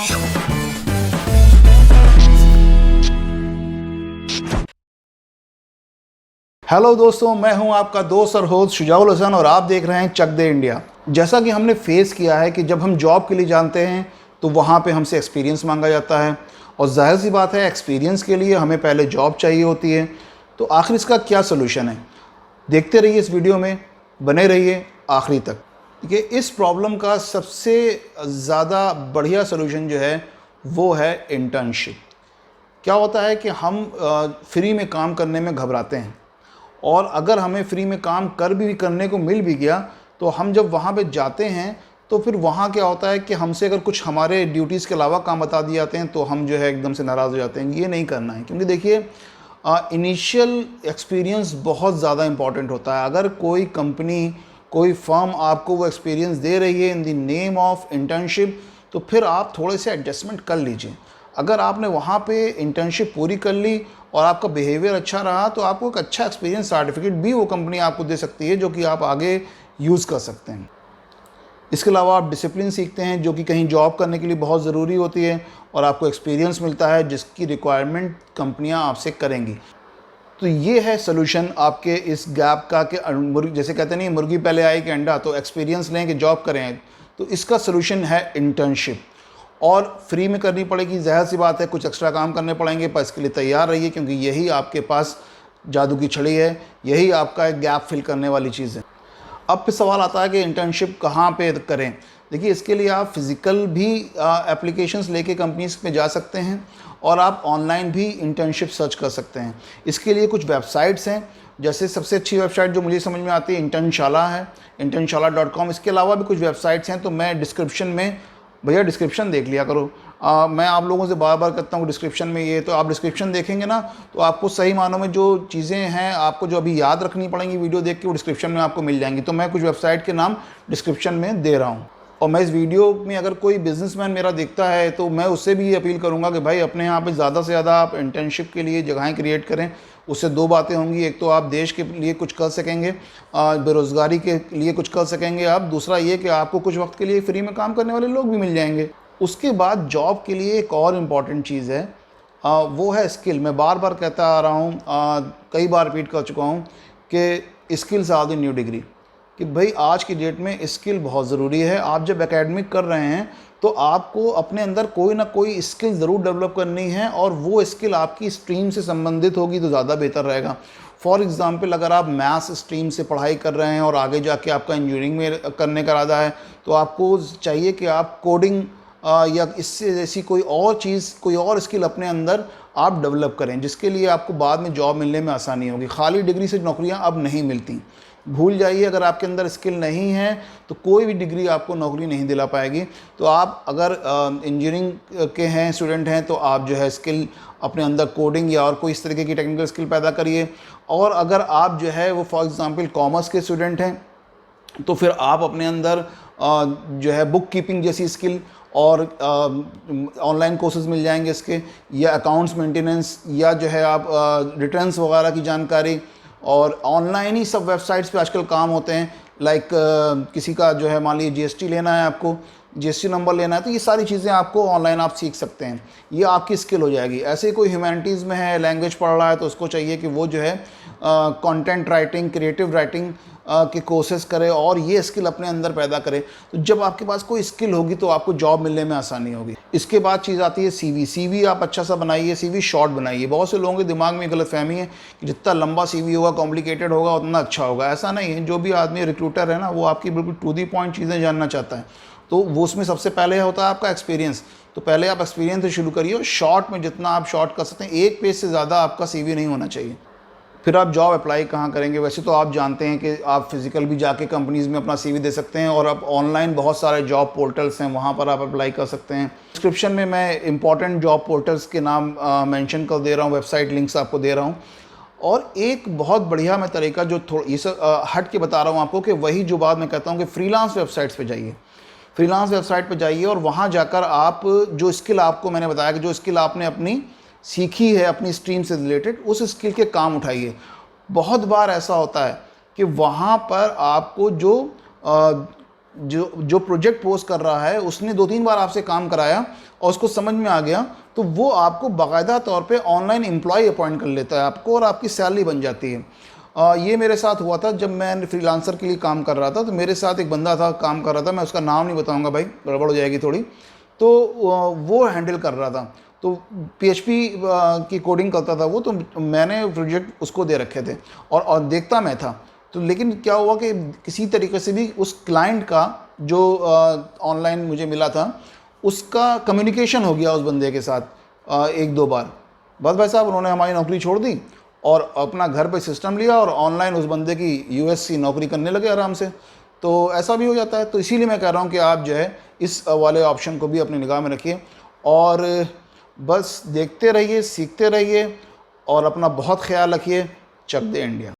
Hello दोस्तों, मैं हूं आपका दोस्त और होस्ट शुजाउल हसन और आप देख रहे हैं चक दे इंडिया। जैसा कि हमने फेस किया है कि जब हम जॉब के लिए जानते हैं तो वहां पे हमसे एक्सपीरियंस मांगा जाता है और जाहिर सी बात है एक्सपीरियंस के लिए हमें पहले जॉब चाहिए होती है। तो आखिर इसका क्या सोल्यूशन है, देखते रहिए इस वीडियो में, बने रहिए आखिरी तक। देखिए, इस प्रॉब्लम का सबसे ज़्यादा बढ़िया सोल्यूशन जो है वो है इंटर्नशिप। क्या होता है कि हम फ्री में काम करने में घबराते हैं और अगर हमें फ्री में काम करने को मिल भी गया तो हम जब वहाँ पे जाते हैं तो फिर वहाँ क्या होता है कि हमसे अगर कुछ हमारे ड्यूटीज़ के अलावा काम बता दिए जाते हैं तो हम जो है एकदम से नाराज़ हो जाते हैं। ये नहीं करना है, क्योंकि देखिए इनिशियल एक्सपीरियंस बहुत ज़्यादा इम्पॉर्टेंट होता है। अगर कोई कंपनी, कोई फर्म आपको वो एक्सपीरियंस दे रही है in the name of internship, तो फिर आप थोड़े से एडजस्टमेंट कर लीजिए। अगर आपने वहाँ पे इंटर्नशिप पूरी कर ली और आपका बिहेवियर अच्छा रहा तो आपको एक अच्छा एक्सपीरियंस सर्टिफिकेट भी वो कंपनी आपको दे सकती है, जो कि आप आगे यूज़ कर सकते हैं। इसके अलावा आप डिसिप्लिन सीखते हैं, जो कि कहीं जॉब करने के लिए बहुत ज़रूरी होती है, और आपको एक्सपीरियंस मिलता है जिसकी रिक्वायरमेंट कंपनियां आपसे करेंगी। तो ये है सोल्यूशन आपके इस गैप का कि जैसे कहते नहीं, मुर्गी पहले आई कि अंडा, तो एक्सपीरियंस लें कि जॉब करें। तो इसका सोल्यूशन है इंटर्नशिप, और फ्री में करनी पड़ेगी। ज़ाहिर सी बात है कुछ एक्स्ट्रा काम करने पड़ेंगे, पर इसके लिए तैयार रहिए, क्योंकि यही आपके पास जादू की छड़ी है, यही आपका एक गैप फिल करने वाली चीज़ है। अब फिर सवाल आता है कि इंटर्नशिप कहाँ पे करें। देखिए, इसके लिए आप फिज़िकल भी एप्लीकेशंस लेके कंपनीज़ में जा सकते हैं और आप ऑनलाइन भी इंटर्नशिप सर्च कर सकते हैं। इसके लिए कुछ वेबसाइट्स हैं, जैसे सबसे अच्छी वेबसाइट जो मुझे समझ में आती है इंटर्नशाला है, internshala.com। इसके अलावा भी कुछ वेबसाइट्स हैं, तो मैं डिस्क्रिप्शन में, भैया डिस्क्रिप्शन देख लिया करो। मैं आप लोगों से बार बार कहता हूँ डिस्क्रिप्शन में ये, तो आप डिस्क्रिप्शन देखेंगे ना तो आपको सही मानों में जो चीज़ें हैं आपको जो अभी याद रखनी पड़ेंगी वीडियो देख के, वो डिस्क्रिप्शन में आपको मिल जाएंगी। तो मैं कुछ वेबसाइट के नाम डिस्क्रिप्शन में दे रहा हूँ। और मैं इस वीडियो में अगर कोई बिजनेसमैन मेरा देखता है तो मैं उससे भी अपील करूँगा कि भाई अपने यहाँ पे ज़्यादा से ज़्यादा आप इंटर्नशिप के लिए जगहें क्रिएट करें। उससे दो बातें होंगी, एक तो आप देश के लिए कुछ कर सकेंगे, बेरोज़गारी के लिए कुछ कर सकेंगे आप, दूसरा ये कि आपको कुछ वक्त के लिए फ्री में काम करने वाले लोग भी मिल जाएंगे। उसके बाद जॉब के लिए एक और इम्पॉर्टेंट चीज़ है, वो है स्किल। मैं बार बार कहता आ रहा हूँ, कई बार रिपीट कर चुका हूँ कि skills are the new degree, कि भाई आज की डेट में स्किल बहुत ज़रूरी है। आप जब एकेडमिक कर रहे हैं तो आपको अपने अंदर कोई ना कोई स्किल ज़रूर डेवलप करनी है, और वो स्किल आपकी स्ट्रीम से संबंधित होगी तो ज़्यादा बेहतर रहेगा। फॉर एग्ज़ाम्पल, अगर आप मैथ्स स्ट्रीम से पढ़ाई कर रहे हैं और आगे जाके आपका इंजीनियरिंग में करने का इरादा है, तो आपको चाहिए कि आप कोडिंग या इससे जैसी कोई और चीज़, कोई और स्किल अपने अंदर आप डेवलप करें, जिसके लिए आपको बाद में जॉब मिलने में आसानी होगी। खाली डिग्री से नौकरियां अब नहीं मिलती, भूल जाइए। अगर आपके अंदर स्किल नहीं है तो कोई भी डिग्री आपको नौकरी नहीं दिला पाएगी। तो आप अगर इंजीनियरिंग के हैं, स्टूडेंट हैं, तो आप जो है स्किल अपने अंदर कोडिंग या और कोई इस तरीके की टेक्निकल स्किल पैदा करिए। और अगर आप जो है वो फॉर एग्ज़ाम्पल कॉमर्स के स्टूडेंट हैं, तो फिर आप अपने अंदर जो है बुक कीपिंग जैसी स्किल और ऑनलाइन कोर्सेज मिल जाएंगे इसके, या अकाउंट्स मेंटेनेंस, या जो है आप रिटर्न्स वगैरह की जानकारी। और ऑनलाइन ही सब वेबसाइट्स पे आजकल काम होते हैं। लाइक किसी का जो है मान लीजिए जीएसटी लेना है, आपको जीएसटी नंबर लेना है, तो ये सारी चीज़ें आपको ऑनलाइन आप सीख सकते हैं, ये आपकी स्किल हो जाएगी। ऐसे ही कोई ह्यूमैनिटीज़ में है, लैंग्वेज पढ़ रहा है, तो उसको चाहिए कि वो जो है कंटेंट राइटिंग, क्रिएटिव राइटिंग के कोर्सेज करे और ये स्किल अपने अंदर पैदा करे। तो जब आपके पास कोई स्किल होगी तो आपको जॉब मिलने में आसानी होगी। इसके बाद चीज़ आती है सीवी। सीवी आप अच्छा सा बनाइए, सीवी शॉर्ट बनाइए। बहुत से लोगों के दिमाग में गलतफहमी है कि जितना लंबा सीवी होगा, कॉम्प्लिकेटेड होगा, उतना अच्छा होगा। ऐसा नहीं है। जो भी आदमी रिक्रूटर है ना, वो आपकी बिल्कुल टू दी पॉइंट चीज़ें जानना चाहता है, तो वो उसमें सबसे पहले होता है आपका एक्सपीरियंस। तो पहले आप एक्सपीरियंस से शुरू करिए, शॉर्ट में जितना आप शॉर्ट कर सकते हैं, एक पेज से ज़्यादा आपका सीवी नहीं होना चाहिए। फिर आप जॉब अप्लाई कहाँ करेंगे? वैसे तो आप जानते हैं कि आप फिज़िकल भी जाके कंपनीज़ में अपना सीवी दे सकते हैं, और अब ऑनलाइन बहुत सारे जॉब पोर्टल्स हैं, वहाँ पर आप अप्लाई कर सकते हैं। डिस्क्रिप्शन में मैं इंपॉर्टेंट जॉब पोर्टल्स के नाम मेंशन कर दे रहा हूँ, वेबसाइट लिंक्स आपको दे रहा हूँ। और एक बहुत बढ़िया मैं तरीका जो ये सब हट के बता रहा हूँ आपको, कि वही जो बात मैं कहता हूँ कि फ्रीलांस वेबसाइट्स पे जाइए। फ्रीलांस वेबसाइट पे जाइए और वहाँ जाकर आप जो स्किल, आपको मैंने बताया कि जो स्किल आपने अपनी सीखी है अपनी स्ट्रीम से रिलेटेड, उस स्किल के काम उठाइए। बहुत बार ऐसा होता है कि वहाँ पर आपको जो प्रोजेक्ट पोस्ट कर रहा है उसने 2-3 बार आपसे काम कराया, और उसको समझ में आ गया तो वो आपको बाकायदा तौर पे ऑनलाइन एम्प्लॉय अपॉइंट कर लेता है आपको, और आपकी सैलरी बन जाती है। ये मेरे साथ हुआ था जब मैं फ्रीलांसर के लिए काम कर रहा था। तो मेरे साथ एक बंदा था, काम कर रहा था, मैं उसका नाम नहीं बताऊंगा भाई, गड़बड़ हो जाएगी थोड़ी। तो वो हैंडल कर रहा था, तो पीएचपी की कोडिंग करता था वो। तो मैंने प्रोजेक्ट उसको दे रखे थे और देखता मैं था। तो लेकिन क्या हुआ कि किसी तरीके से भी उस क्लाइंट का जो ऑनलाइन मुझे मिला था, उसका कम्युनिकेशन हो गया उस बंदे के साथ एक दो बार। बस भाई साहब, उन्होंने हमारी नौकरी छोड़ दी और अपना घर पे सिस्टम लिया और ऑनलाइन उस बंदे की यूएस की नौकरी करने लगे आराम से। तो ऐसा भी हो जाता है। तो इसीलिए मैं कह रहा हूँ कि आप जो है इस वाले ऑप्शन को भी अपनी निगाह में रखिए और बस देखते रहिए, सीखते रहिए और अपना बहुत ख्याल रखिए। चक दे इंडिया।